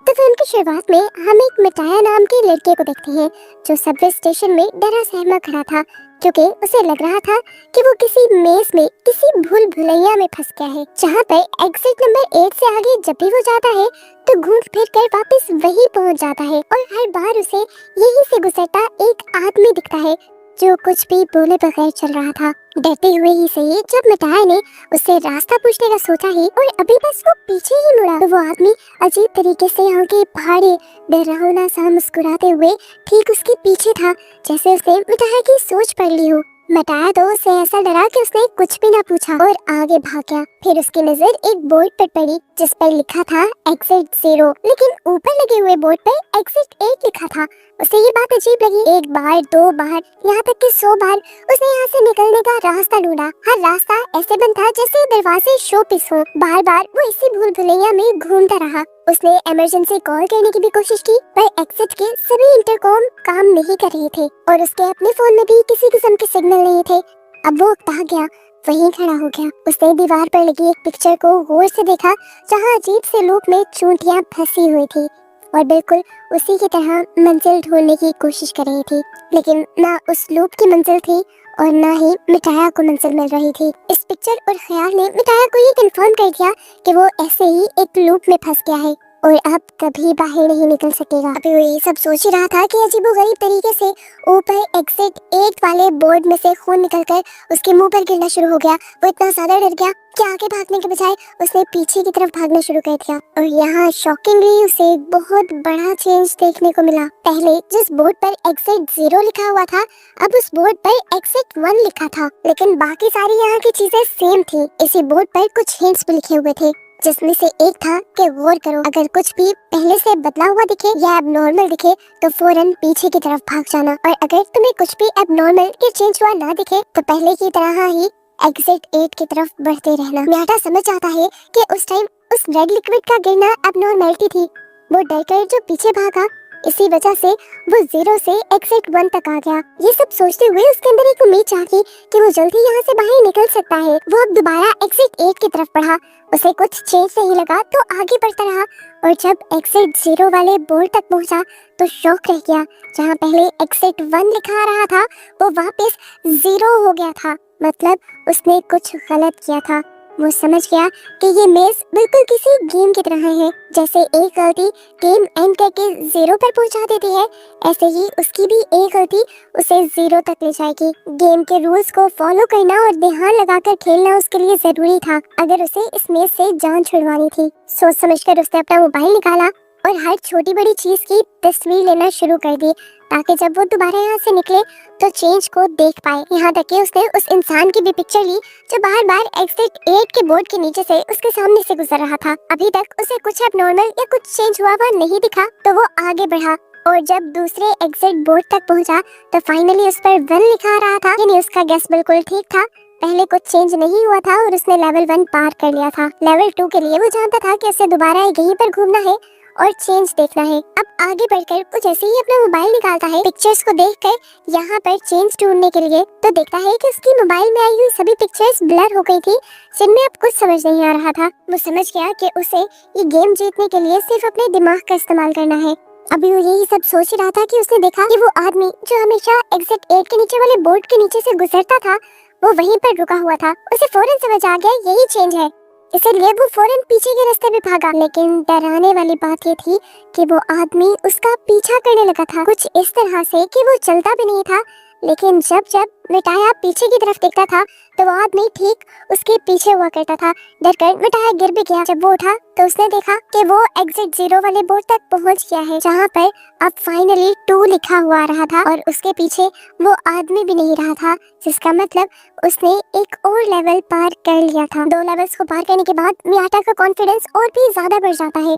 तो फिल्म की शुरुआत में हम एक मिटाया नाम के लड़के को देखते हैं जो सबवे स्टेशन में डरा सहमा खड़ा था क्योंकि उसे लग रहा था कि वो किसी मेज में किसी भूल भुलैया में फंस गया है जहाँ पर एग्जिट नंबर 8 से आगे जब भी वो जाता है तो घूम फिर कर वापस वही पहुँच जाता है और हर बार उसे यही से गुजरता एक आदमी दिखता है जो कुछ भी बोले बगैर चल रहा था। डरते हुए ही सही जब मिटाया ने उससे रास्ता पूछने का सोचा ही और अभी बस वो पीछे ही मुड़ा तो वो आदमी अजीब तरीके से आंखें फाड़े डरावना सा मुस्कुराते हुए ठीक उसके पीछे था, जैसे उसने मिटाया की सोच पढ़ ली हो। मिटाया तो उसे ऐसा डरा कि उसने कुछ भी ना पूछा और आगे भाग गया। फिर उसकी नजर एक बोर्ड पर पड़ी जिस पर लिखा था एग्जिट 0, लेकिन ऊपर लगे हुए बोर्ड पर एग्जिट 8 लिखा था। उसे ये बात अजीब लगी। एक बार, दो बार, यहाँ तक कि 100 बार उसने यहाँ से निकलने का रास्ता ढूंढा। हर रास्ता ऐसे बंद था जैसे दरवाजे शो पीस हो। बार बार वो इसी भूल भुलैया में घूमता रहा। उसने इमरजेंसी कॉल करने की भी कोशिश की पर एग्जिट के सभी इंटरकॉम काम नहीं कर रहे थे और उसके अपने फोन में भी किसी किस्म के सिग्नल नहीं थे। अब वो उकता गया, वहीं खड़ा हो गया। उसने दीवार पर लगी एक पिक्चर को गौर से देखा जहाँ अजीब से लूप में चूंटियां फंसी हुई थी और बिल्कुल उसी की तरह मंजिल ढूंढने की कोशिश कर रही थी, लेकिन ना उस लूप की मंजिल थी और ना ही मिटाया को मंजिल मिल रही थी। इस पिक्चर और ख्याल ने मिटाया को ये कंफर्म कर दिया कि वो ऐसे ही एक लूप में फंस गया है और अब कभी बाहर नहीं निकल सकेगा। अभी वो ये सब सोच ही रहा था कि अजीबोगरीब तरीके से ऊपर एग्जिट 8 वाले बोर्ड में से खून निकलकर उसके मुंह पर गिरना शुरू हो गया। वो इतना ज्यादा डर गया कि आगे भागने के बजाय उसने पीछे की तरफ भागना शुरू कर दिया और यहाँ शॉकिंगली उसे एक बहुत बड़ा चेंज देखने को मिला। पहले जिस बोर्ड पर एग्जिट 0 लिखा हुआ था अब उस बोर्ड पर एग्जिट 1 लिखा था, लेकिन बाकी सारी यहाँ की चीजें सेम थी। इसी बोर्ड पर कुछ हिंट्स भी लिखे हुए थे जिसमें से एक था कि गौर करो, अगर कुछ भी पहले से बदला हुआ दिखे या एबनॉर्मल दिखे तो फौरन पीछे की तरफ भाग जाना और अगर तुम्हें कुछ भी एबनॉर्मल या चेंज हुआ ना दिखे तो पहले की तरह ही एग्जिट 8 की तरफ बढ़ते रहना। म्याटा समझ आता है कि उस टाइम उस रेड लिक्विड का गिरना एबनॉर्मलिटी थी। वो डरकर जो पीछे भागा, इसी वजह से वो 0 से एग्जिट 1 तक आ गया। ये सब सोचते हुए उसके अंदर एक उम्मीद जागी कि वो जल्दी यहाँ से बाहर निकल सकता है। वो अब दोबारा एग्जिट 8 की तरफ बढ़ा। उसे कुछ चेंज नहीं लगा तो आगे बढ़ता रहा और जब एग्जिट 0 वाले बोर्ड तक पहुंचा तो शॉक रह गया। जहाँ पहले एग्जिट 1 लिखा रहा था वो वापस 0 हो गया था। मतलब उसने कुछ गलत किया था। वो समझ गया कि ये मेज बिल्कुल किसी गेम की तरह है। जैसे एक गलती गेम एंड करके 0 पर पहुंचा देती है, ऐसे ही उसकी भी एक गलती उसे 0 तक ले जाएगी। गेम के रूल्स को फॉलो करना और ध्यान लगाकर खेलना उसके लिए जरूरी था अगर उसे इस मेज से जान छुड़वानी थी। सोच समझकर उसने अपना मोबाइल निकाला और हर छोटी बड़ी चीज की तस्वीर लेना शुरू कर दी ताकि जब वो दोबारा यहाँ से निकले तो चेंज को देख पाए। यहाँ तक कि उसने उस इंसान की भी पिक्चर ली जो बार बार एग्जिट 8 के बोर्ड के नीचे से उसके सामने से गुजर रहा था। अभी तक उसे कुछ एबनॉर्मल या कुछ चेंज हुआ हुआ नहीं दिखा तो वो आगे बढ़ा और जब दूसरे एग्जिट बोर्ड तक पहुँचा तो फाइनली उस पर 1 लिखा रहा था, यानी उसका गेस बिल्कुल ठीक था। पहले कुछ चेंज नहीं हुआ था और उसने लेवल 1 पार कर लिया था। लेवल 2 के लिए वो जानता था कि उसे दोबारा यहीं पर घूमना है और चेंज देखना है। अब आगे बढ़कर वो जैसे ही अपना मोबाइल निकालता है पिक्चर्स को देखकर यहाँ पर चेंज ढूंढने के लिए तो देखता है कि उसकी मोबाइल में आई हुई सभी पिक्चर्स ब्लर हो गई थी जिनमें अब कुछ समझ नहीं आ रहा था। वो समझ गया कि उसे ये गेम जीतने के लिए सिर्फ अपने दिमाग का इस्तेमाल करना है। अभी वो यही सब सोच रहा था कि उसने देखा कि वो आदमी जो हमेशा एग्जिट 8 के नीचे वाले बोर्ड के नीचे से गुजरता था वो वहीं पर रुका हुआ था। उसे फौरन समझ आ गया यही चेंज है, इसलिए वो फौरन पीछे के रास्ते में भागा। लेकिन डराने वाली बात ये थी कि वो आदमी उसका पीछा करने लगा था कुछ इस तरह से कि वो चलता भी नहीं था, लेकिन जब जब मिटाया पीछे की तरफ देखता था तो वो आदमी ठीक उसके पीछे हुआ करता था। डरकर मिटाया गिर भी गया। जब वो उठा तो उसने देखा कि वो एग्जिट 0 वाले बोर्ड तक पहुंच गया है जहां पर अब फाइनली 2 लिखा हुआ रहा था और उसके पीछे वो आदमी भी नहीं रहा था, जिसका मतलब उसने एक और लेवल पार कर लिया था। 2 लेवल्स को पार करने के बाद मियाटा का कॉन्फिडेंस और भी ज्यादा बढ़ जाता है।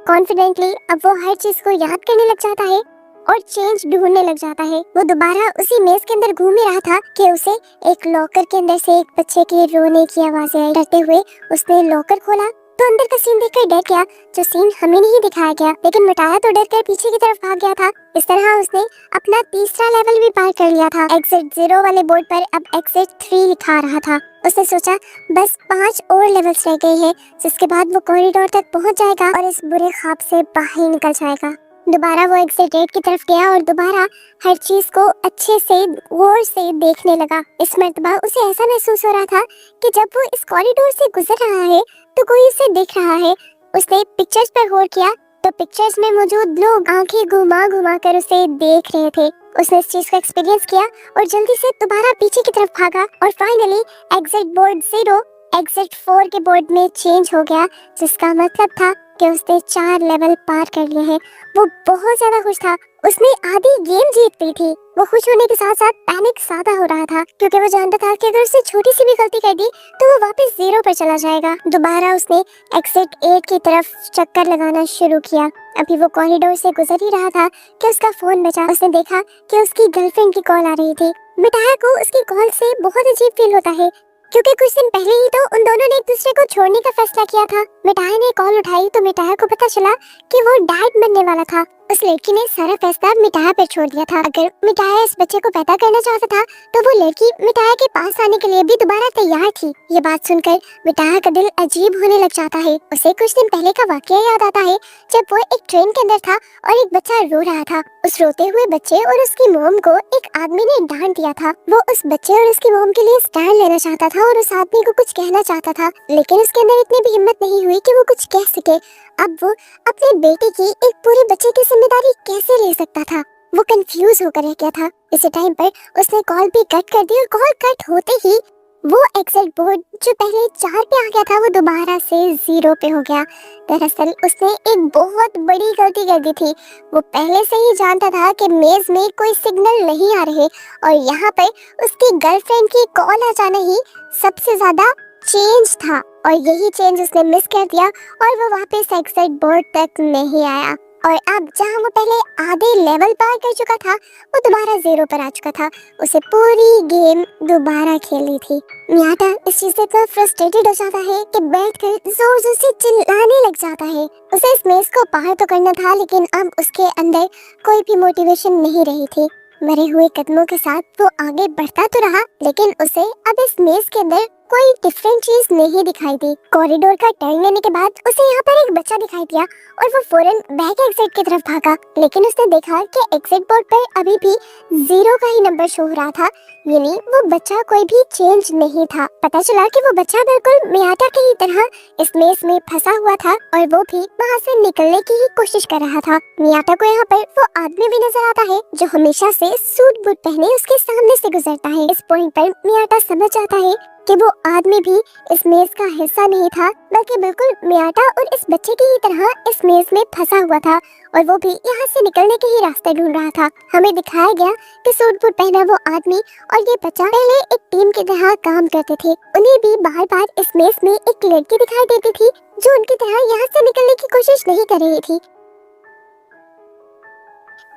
कॉन्फिडेंटली अब वो हर चीज को याद करने लग जाता है और चेंज ढूंढने लग जाता है। वो दोबारा उसी मेज के अंदर घूम ही रहा था कि उसे एक लॉकर के अंदर से एक बच्चे के रोने की आवाज आई। डरते हुए उसने लॉकर खोला तो अंदर का सीन देखकर डर गया, जो सीन हमें नहीं दिखाया गया, लेकिन मिटाया तो डर कर पीछे की तरफ भाग गया था। इस तरह उसने अपना तीसरा लेवल भी पार कर लिया था। एग्जिट 0 वाले बोर्ड पर अब एग्जिट 3 लिखा रहा था उसने सोचा बस 5 और लेवल्स रह गए हैं, जिसके बाद वो कॉरिडोर तक पहुंच जाएगा और इस बुरे ख्वाब से बाहर निकल जाएगा। दोबारा वो एग्जिट गेट की तरफ गया और दोबारा हर चीज को अच्छे से गौर से देखने लगा। इस मर्तबा उसे ऐसा महसूस हो रहा था कि जब वो इस कॉरिडोर से गुजर रहा है तो कोई उसे देख रहा है। उसने पिक्चर्स पर गौर किया तो पिक्चर्स में मौजूद लोग आंखें घुमा घुमा कर उसे देख रहे थे। उसने इस चीज को एक्सपीरियंस किया और जल्दी से दोबारा पीछे की तरफ भागा और फाइनली एग्जिट बोर्ड 0 एग्जिट 4 के बोर्ड में चेंज हो गया, जिसका मतलब था कि उसने 4 लेवल पार कर लिए हैं। वो बहुत ज्यादा खुश था। उसने आधी गेम जीत ली थी। वो खुश होने के साथ साथ पैनिक ज्यादा हो रहा था, क्योंकि वो जानता था कि अगर उसने छोटी सी भी गलती कर दी तो वो वापस 0 पर चला जाएगा। दोबारा उसने एग्जिट 8 की तरफ चक्कर लगाना शुरू किया। अभी वो कॉरिडोर से गुजर ही रहा था कि उसका फोन बजा। उसने देखा कि उसकी गर्लफ्रेंड की कॉल आ रही थी। मिठाया को उसकी कॉल से बहुत अजीब फील होता है, क्योंकि कुछ दिन पहले ही तो उन दोनों ने एक दूसरे को छोड़ने का फैसला किया था। मिठाया ने कॉल उठाई तो मिठाया को पता चला कि वो डैड बनने वाला था। उस लड़की ने सारा फैसला मिठाया पर छोड़ दिया था। अगर मिठाया इस बच्चे को पैदा करना चाहता था तो वो लड़की मिठाया के पास आने के लिए भी दोबारा तैयार थी। ये बात सुनकर मिठाया का दिल अजीब होने लग जाता है। उसे कुछ दिन पहले का वाकया याद आता है, जब वो एक ट्रेन के अंदर था और एक बच्चा रो रहा था। उस रोते हुए बच्चे और उसकी मोम को एक आदमी ने डांट दिया था। वो उस बच्चे और उसकी मोम के लिए स्टैंड लेना चाहता था और उस आदमी को कुछ कहना चाहता था, लेकिन उसके अंदर इतनी भी हिम्मत नहीं हुई कि वो कुछ कह सके। अब वो अपने बेटे की एक पूरे बच्चे की जिम्मेदारी कैसे ले सकता था? वो कंफ्यूज होकर रह गया था। इसी टाइम पर उसने कॉल भी कट कर दी और कॉल कट होते ही वो एग्जिट बोर्ड जो पहले 4 पे आ गया था वो दोबारा से 0 पे हो गया। दरअसल उसने एक बहुत बड़ी गलती कर दी थी। वो पहले से ही जानता था कि मेज में कोई सिग्नल नहीं आ रहे और यहाँ पर उसकी गर्लफ्रेंड की कॉल आ जाना ही सबसे ज्यादा चेंज था, और यही चेंज उसने मिस कर दिया और वो वापस एग्जिट बोर्ड तक नहीं आया। और अब जहाँ वो पहले आधे लेवल पार कर चुका था वो दोबारा 0 पर आ चुका था। उसे पूरी गेम दोबारा खेलनी थी। मियाटा इस चीज से इतना फ्रस्ट्रेटेड हो जाता है कि बैठकर जोर जोर से चिल्लाने लग जाता है। उसे इस मेज को पार तो करना था, लेकिन अब उसके अंदर कोई भी मोटिवेशन नहीं रही थी। मरे हुए कदमों के साथ वो आगे बढ़ता तो रहा, लेकिन उसे अब इस मेज के अंदर कोई डिफरेंट चीज नहीं दिखाई दी। कॉरिडोर का टर्न लेने के बाद उसे यहाँ पर एक बच्चा दिखाई दिया और वो फौरन बैक एग्जिट की तरफ भागा, लेकिन उसने देखा कि एग्जिट बोर्ड पर अभी भी 0 का ही नंबर शो हो रहा था, यानी वो बच्चा कोई भी चेंज नहीं था। पता चला कि वो बच्चा बिल्कुल मियाटा की ही तरह इस मेज में फंसा हुआ था और वो भी वहाँ से निकलने की ही कोशिश कर रहा था। मियाटा को यहाँ पर वो आदमी भी नजर आता है जो हमेशा से सूट बूट पहने उसके सामने से गुजरता है। इस पॉइंट पर मियाटा समझ जाता है कि वो आदमी भी इस मेज का हिस्सा नहीं था, बल्कि बिल्कुल मियाटा और इस बच्चे की ही तरह इस मेज में फंसा हुआ था और वो भी यहाँ से निकलने के ही रास्ते ढूंढ रहा था। हमें दिखाया गया कि सूट बूट पहना वो आदमी और ये बच्चा पहले एक टीम की तरह काम करते थे। उन्हें भी बार बार इस मेज में एक लड़की दिखाई देती थी जो उनकी तरह यहाँ से निकलने की कोशिश नहीं कर रही थी।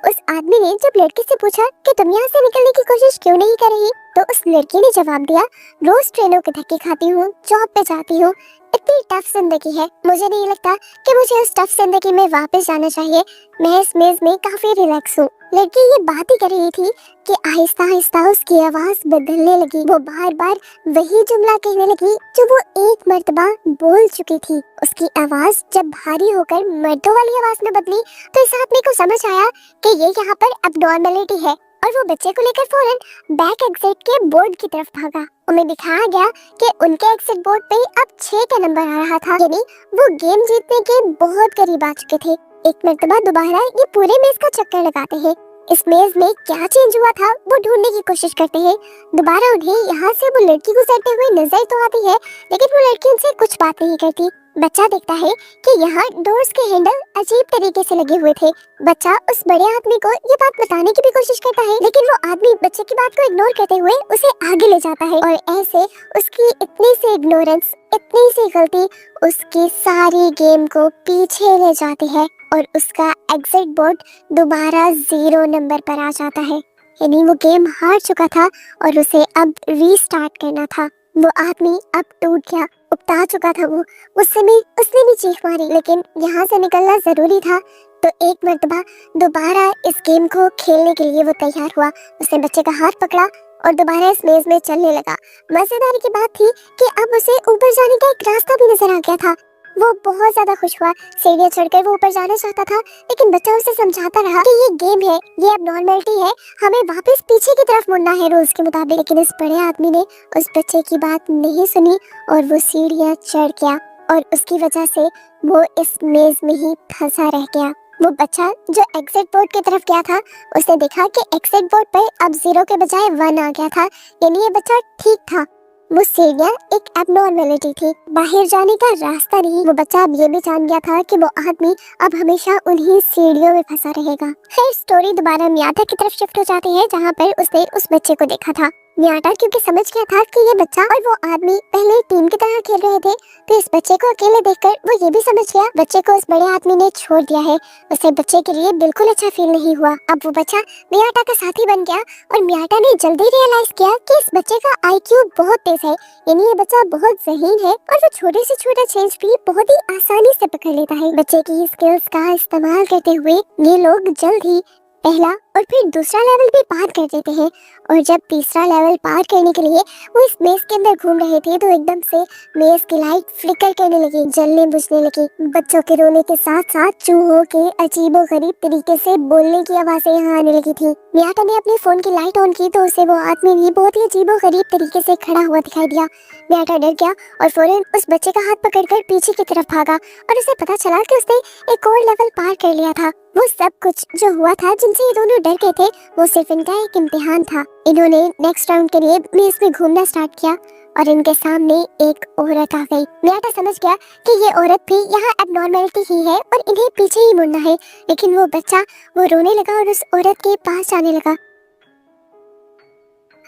उस आदमी ने जब लड़की से पूछा कि तुम यहाँ से निकलने की कोशिश क्यों नहीं कर रही, तो उस लड़की ने जवाब दिया, रोज ट्रेनों के धक्के खाती हूँ, जॉब पे जाती हूँ, इतनी टफ जिंदगी है, मुझे नहीं लगता कि मुझे उस टफ जिंदगी में वापस जाना चाहिए। मैं इस मेज में काफी रिलैक्स हूँ। लड़की ये बात ही कर रही थी कि आहिस्ता आहिस्ता उसकी आवाज बदलने लगी। वो बार बार वही जुमला कहने लगी जो वो एक मर्तबा बोल चुकी थी। उसकी आवाज जब भारी होकर मर्दों वाली आवाज में बदली तो इस आदमी को समझ आया कि ये यहाँ पर अबनॉर्मलिटी है और वो बच्चे को लेकर फौरन बैक एग्जिट के बोर्ड की तरफ भागा। उन्हें दिखाया गया कि उनके एग्जिट बोर्ड पे अब 6 का नंबर आ रहा था, यानी वो गेम जीतने के बहुत करीब आ चुके थे। एक मर्तबा दोबारा ये पूरे मेज का चक्कर लगाते हैं। इस मेज में क्या चेंज हुआ था वो ढूंढने की कोशिश करते हैं। दोबारा उन्हें यहाँ से वो लड़की गुजरते हुए नजर तो आती है, लेकिन वो लड़की उनसे कुछ बात नहीं करती। बच्चा देखता है कि यहाँ डोर्स के हैंडल अजीब तरीके से लगे हुए थे। बच्चा उस बड़े आदमी को ये बात बताने की भी कोशिश करता है, लेकिन वो आदमी बच्चे की बात को इग्नोर करते हुए उसे आगे ले जाता है और ऐसे उसकी इतनी सी इग्नोरेंस, इतनी सी गलती उसकी सारी गेम को पीछे ले जाती है और उसका एग्जिट बोर्ड दोबारा 0 नंबर पर आ जाता है। यानी वो गेम हार चुका था और उसे अब रीस्टार्ट करना था। वो आदमी अब टूट गया, उकता चुका था वो। उसने भी चीख मारी, लेकिन यहाँ से निकलना जरूरी था। तो एक मर्तबा दोबारा इस गेम को खेलने के लिए वो तैयार हुआ। उसने बच्चे का हाथ पकड़ा और दोबारा इस मेज में चलने लगा। मजेदार की बात थी कि अब उसे ऊपर जाने का एक रास्ता भी नजर आ गया था। वो बहुत ज्यादा खुश हुआ। सीढ़ियां चढ़कर वो ऊपर जाना चाहता था, लेकिन बच्चा उसे समझाता रहा कि ये गेम है, ये अब नॉर्मलिटी है, हमें वापस पीछे की तरफ मुड़ना है रूल्स के मुताबिक। लेकिन इस बड़े आदमी ने उस बच्चे की बात नहीं सुनी और वो सीढ़ियां चढ़ गया और उसकी वजह से वो इस मेज में ही फंसा रह गया। वो बच्चा जो एग्जिट बोर्ड की तरफ गया था, उसने देखा कि एग्जिट बोर्ड पर अब 0 के बजाय 1 आ गया था, यानी ये बच्चा ठीक था। वो सीढ़ियां एक एबनॉर्मेलिटी थी, बाहर जाने का रास्ता नहीं। वो बच्चा अब ये भी जान गया था कि वो आदमी अब हमेशा उन्हीं सीढ़ियों में फंसा रहेगा। फिर स्टोरी दोबारा मियाटा की तरफ शिफ्ट हो जाती है, जहाँ पर उसने उस बच्चे को देखा था। मियाटा क्योंकि समझ गया था कि ये बच्चा और वो आदमी पहले टीम की तरह खेल रहे थे, तो इस बच्चे को अकेले देखकर वो ये भी समझ गया बच्चे को उस बड़े आदमी ने छोड़ दिया है। उसे बच्चे के लिए बिल्कुल अच्छा फील नहीं हुआ। अब वो बच्चा मियाटा का साथी बन गया और मियाटा ने जल्दी रियलाइज किया कि इस बच्चे का आईक्यू बहुत तेज है, यानी ये बच्चा बहुत ज़हीन है और वो छोटे से छोटा चेंज भी बहुत ही आसानी से पकड़ लेता है। बच्चे की स्किल्स का इस्तेमाल करते हुए ये लोग जल्द ही पहला और फिर दूसरा लेवल भी पार कर देते हैं। और जब तीसरा लेवल पार करने के लिए वो इस मेज के अंदर घूम रहे थे, तो एकदम से मेज की लाइट फ्लिकर करने लगी, जलने बुझने लगी। बच्चों के रोने के साथ साथ चूहों के अजीबोगरीब तरीके से बोलने की आवाजें यहाँ आने लगी थी। मियाटा ने अपने फोन की लाइट ऑन की तो उसे वो आदमी भी बहुत ही अजीबोगरीब तरीके से खड़ा हुआ दिखाई दिया। मियाटा डर गया और फौरन उस बच्चे का हाथ पकड़कर पीछे की तरफ भागा और उसे पता चला कि उसने एक और लेवल पार कर लिया था। वो सब कुछ जो हुआ था, जिनसे ये दोनों डर गए थे, वो सिर्फ इनका एक इम्तिहान था। इन्होंने नेक्स्ट राउंड के लिए मेज में घूमना स्टार्ट किया और इनके सामने एक औरत आ गई। मियाटा समझ गया कि ये औरत भी यहाँ एबनॉर्मेलिटी ही है और इन्हें पीछे ही मुड़ना है। लेकिन वो बच्चा वो रोने लगा और उस औरत के पास जाने लगा।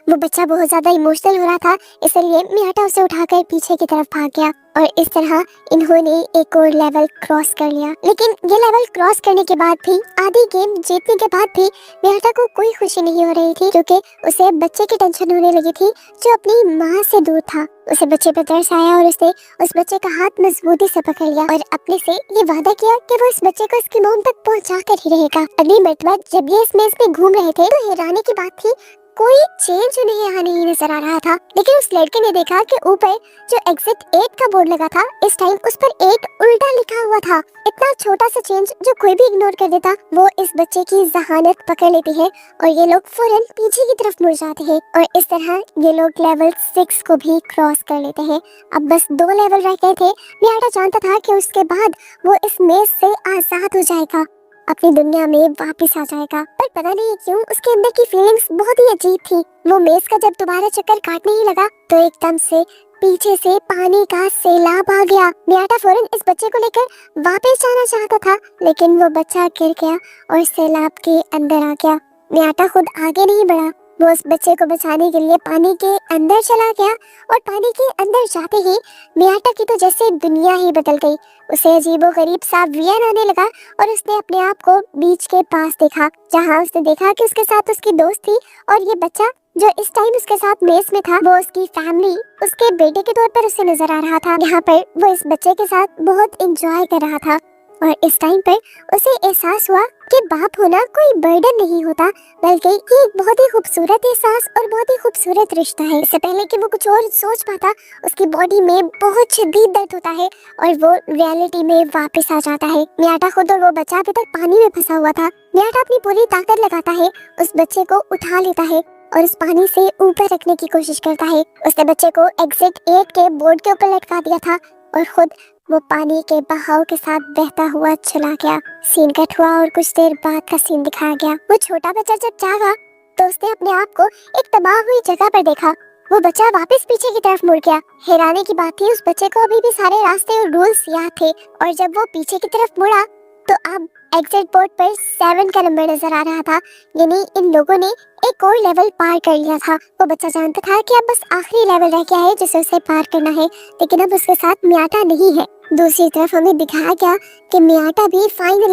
वो बच्चा बहुत ज्यादा इमोशनल हो रहा था, इसलिए मियाटा उसे उठाकर पीछे की तरफ भाग गया और इस तरह इन्होंने एक और लेवल क्रॉस कर लिया। लेकिन ये लेवल क्रॉस करने के बाद भी, आधी गेम जीतने के बाद भी मियाटा को कोई खुशी नहीं हो रही थी, क्योंकि उसे बच्चे की टेंशन होने लगी थी जो अपनी माँ से दूर था। उसे बच्चे पर तरस आया और उसने उस बच्चे का हाथ मजबूती से पकड़ लिया और अपने से ये वादा किया कि वो इस बच्चे को इसकी मोम तक पहुँचा कर ही रहेगा। अगली मरतबा जब ये इस मेज पे घूम रहे थे, तो हैरानी की बात थी कोई चेंज उन्हें यहाँ नहीं नजर आ रहा था। लेकिन उस लड़के ने देखा कि ऊपर जो एग्जिट 8 का बोर्ड लगा था, इस टाइम उस पर 8 उल्टा लिखा हुआ था। इतना छोटा सा चेंज जो कोई भी इग्नोर कर देता, वो इस बच्चे की जहानत पकड़ लेती है और ये लोग फौरन पीछे की तरफ मुड़ जाते हैं और इस तरह ये लोग लेवल 6 को भी क्रॉस कर लेते हैं। अब बस 2 लेवल रह गए थे। मियाटा जानता था कि उसके बाद वो इस मेज से आजाद हो जाएगा, अपनी दुनिया में वापस आ जाएगा। पर पता नहीं क्यों उसके अंदर की फीलिंग्स बहुत ही अजीब थी। वो मेज का जब दोबारा चक्कर काटने ही लगा, तो एकदम से पीछे से पानी का सैलाब आ गया। मियाटा फौरन इस बच्चे को लेकर वापस जाना चाहता था, लेकिन वो बच्चा गिर गया और सैलाब के अंदर आ गया। मियाटा खुद आगे नहीं बढ़ा, वो उस बच्चे को बचाने के लिए पानी के अंदर चला गया और पानी के अंदर जाते ही मियाटा की तो जैसे दुनिया ही बदल गई। उसे अजीबोगरीब सा वियन आने लगा और उसने अपने आप को बीच के पास देखा, जहाँ उसने देखा कि उसके साथ उसकी दोस्त थी और ये बच्चा जो इस टाइम उसके साथ मेज में था, वो उसकी फैमिली, उसके बेटे के तौर पर उसे नजर आ रहा था। यहाँ पर वो इस बच्चे के साथ बहुत एंजॉय कर रहा था और इस टाइम पर उसे एहसास हुआ कि बाप होना कोई बर्डन नहीं होता, बल्कि ये एक बहुत ही खूबसूरत एहसास और बहुत ही खूबसूरत रिश्ता है। इससे पहले कि वो कुछ और सोच पाता, उसकी बॉडी में बहुत शदीद दर्द होता है और वो रियलिटी में वापस आ जाता है। मियाटा खुद और वो बच्चा अभी तक पानी में फंसा हुआ था। मियाटा अपनी पूरी ताकत लगाता है, उस बच्चे को उठा लेता है और उस पानी से ऊपर रखने की कोशिश करता है। उसने बच्चे को एग्जिट 8 के बोर्ड के ऊपर लटका दिया था और खुद वो पानी के बहाव के साथ बहता हुआ चला गया। सीन कट हुआ और कुछ देर बाद का सीन दिखाया गया। वो छोटा बच्चा जब जागा, तो उसने अपने आप को एक तबाह हुई जगह पर देखा। वो बच्चा वापस पीछे की तरफ मुड़ गया। हैरानी की बात थी, उस बच्चे को अभी भी सारे रास्ते और रूल्स याद थे और जब वो पीछे की तरफ मुड़ा, तो अब एग्जिट बोर्ड पर 7 का नंबर नजर आ रहा था, यानी इन लोगों ने एक और लेवल पार कर लिया था। वो बच्चा जानता था कि अब बस आखिरी लेवल रह गया है जिसे उसे पार करना है, लेकिन अब उसके साथ मियाटा नहीं है। दूसरी तरफ हमें दिखाया गया कि मियाटा भी फाइनल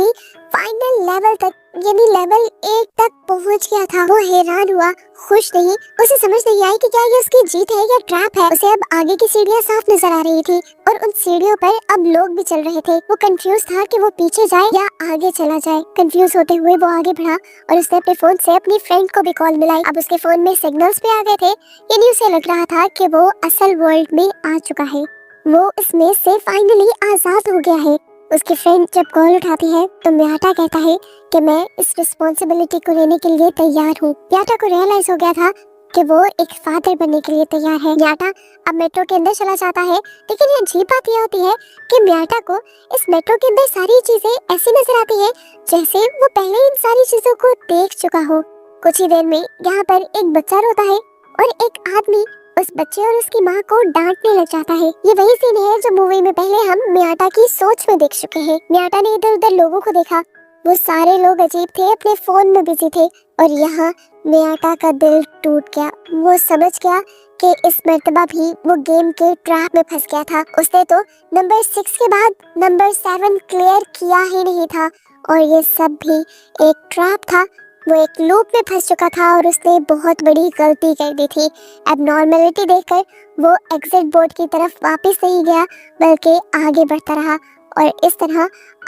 लेवल तक यानी लेवल 1 तक पहुंच गया था। वो हैरान हुआ, खुश नहीं। उसे समझ नहीं आई कि क्या ये उसकी जीत है या ट्रैप है। उसे अब आगे की सीढ़ियां साफ नजर आ रही थी और उन सीढ़ियों पर अब लोग भी चल रहे थे। वो कंफ्यूज था कि वो पीछे जाए या आगे चला जाए। कंफ्यूज होते हुए वो आगे बढ़ा और उसने अपने फोन से अपनी फ्रेंड को भी कॉल मिलाई। अब उसके फोन में सिग्नल्स भी आ गए थे, यानी उसे लग रहा था कि वो असल वर्ल्ड में आ चुका है। वो इसमें से फाइनली आजाद हो गया है। उसकी फ्रेंड जब कॉल उठाती है तो म्याटा कहता है कि मैं इस रिस्पॉन्सिबिलिटी को लेने के लिए तैयार हूँ। म्याटा को रियलाइज हो गया था कि वो एक फादर बनने के लिए तैयार है। म्याटा अब मेट्रो के अंदर चला जाता है, लेकिन ये अजीब बात यह होती है कि म्याटा को इस मेट्रो के अंदर सारी चीजें ऐसी नजर आती है जैसे वो पहले इन सारी चीजों को देख चुका हो। कुछ ही देर में यहाँ पर एक बच्चा रोता है और एक आदमी उस बच्चे और उसकी माँ को डांटने लग जाता है। ये वही सीन है जो मूवी में पहले हम म्याटा की सोच में देख चुके हैं। म्याटा ने इधर उधर लोगों को देखा, वो सारे लोग अजीब थे, अपने फोन में बिजी थे और यहाँ म्याटा का दिल टूट गया। वो समझ गया कि इस मर्तबा भी वो गेम के ट्रैप में फंस गया था। उसने तो नंबर 6 के बाद नंबर 7 क्लियर किया ही नहीं था और ये सब भी एक ट्रैप था। वो एक लूप में फंस चुका था और उसने बहुत बड़ी गलती कर दी थी। एबनॉर्मलिटी देखकर वो एग्जिट बोर्ड की तरफ वापस नहीं गया बल्कि आगे बढ़ता रहा और इस तरह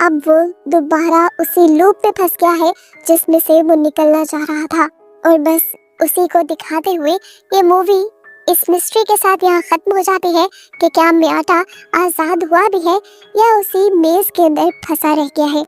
अब वो दोबारा उसी लूप में फंस गया है जिसमें से वो निकलना चाह रहा था। और बस उसी को दिखाते हुए ये मूवी इस मिस्ट्री के साथ यहाँ खत्म हो जाती है कि क्या म्याटा आजाद हुआ भी है या उसी मेज के अंदर फंसा रह गया है।